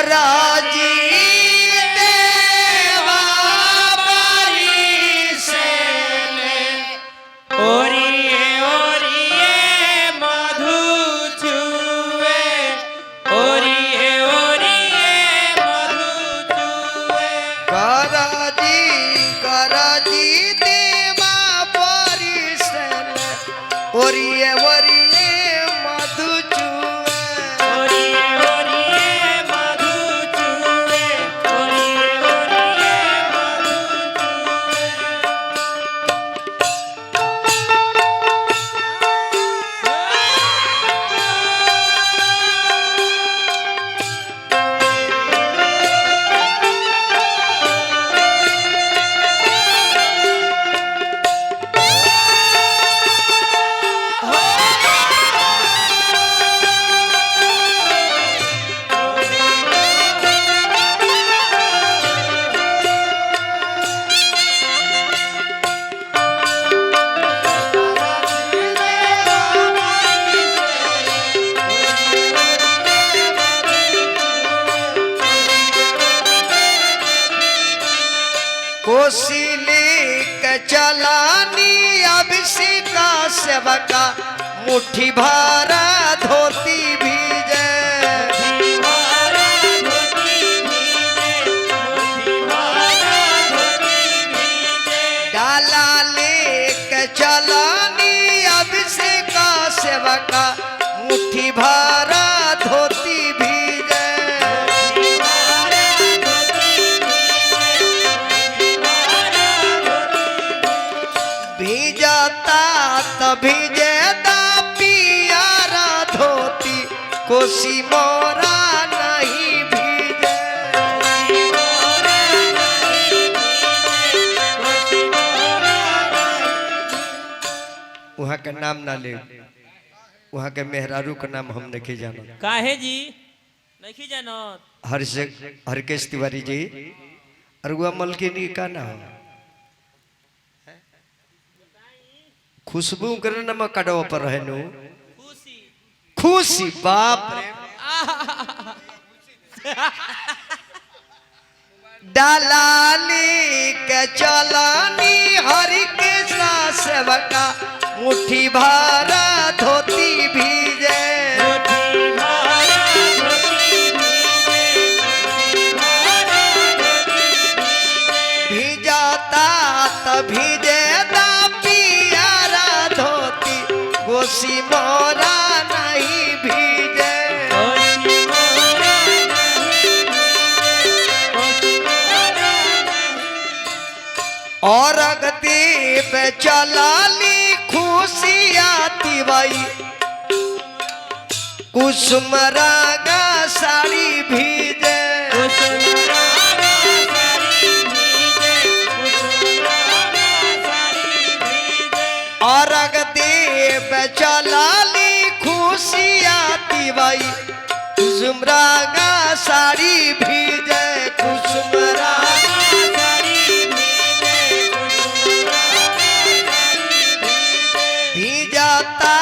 कराजी ओरिए ओरिए मधु चूए ओरिए ओरिए मधु चूए ओरिए ओरिए मधु कोसिली के चलानी अभिषेका सेवका मुट्ठी भरा धोती भीजे डाला लेके चलानी अभिषेका सेवका मुट्ठी भरा धोती भीजे भीजता तभी पियारा धोती कोसी मोरा नहीं भीजे वहाँ का नाम ना ले वहाँ के मेहरारू का नाम हम नहीं जानो काहे जी नहीं जानो हरकेश तिवारी जी और वह मलकिनी का नाम खुशबू करे नमक काटवा पर रहे नु खुशी खुशी बाप रे दलाली के चलानी हरि के सेवका मुट्ठी भरा धोती भीजे भीजाता तभी कोसी मोरा नहीं भीजे और अगती पे चलाली खुशी आती भाई कुसुम रागा साड़ी भीजे और अगती चलाली खुशी आती भाई कुसुमरागा साड़ी भीजे कुसुमरागा साड़ी भीजाता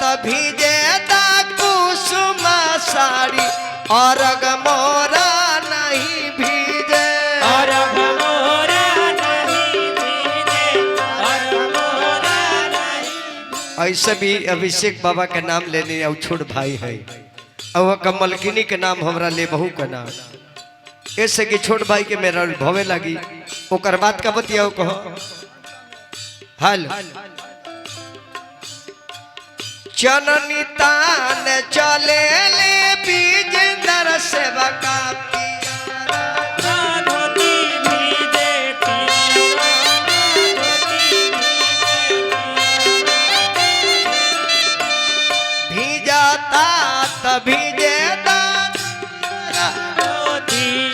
तभी जेता कुसुम साड़ी और मोरा नहीं भीजे ऐसे भी अभिषेक बाबा के नाम लेने और छोट भाई है और वह कमलकिनी के नाम हमरा ले बहू का नाम ऐसे कि छोट भाई के मेरा भवे लगी ओकर बात का बतियाओ कहो हाल चननी तान चले ले बीजेंद्र सेवका तभी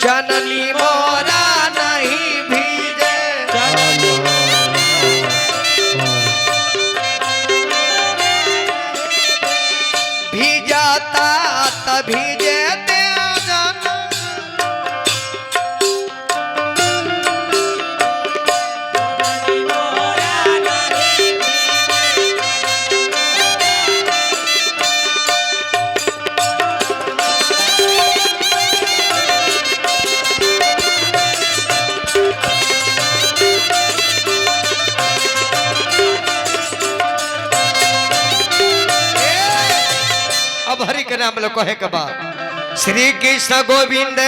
जननी मोरा नहीं भीजे भीजाता तभी अब हरि के नाम लो कहे के बाद श्री कृष्ण गोविंद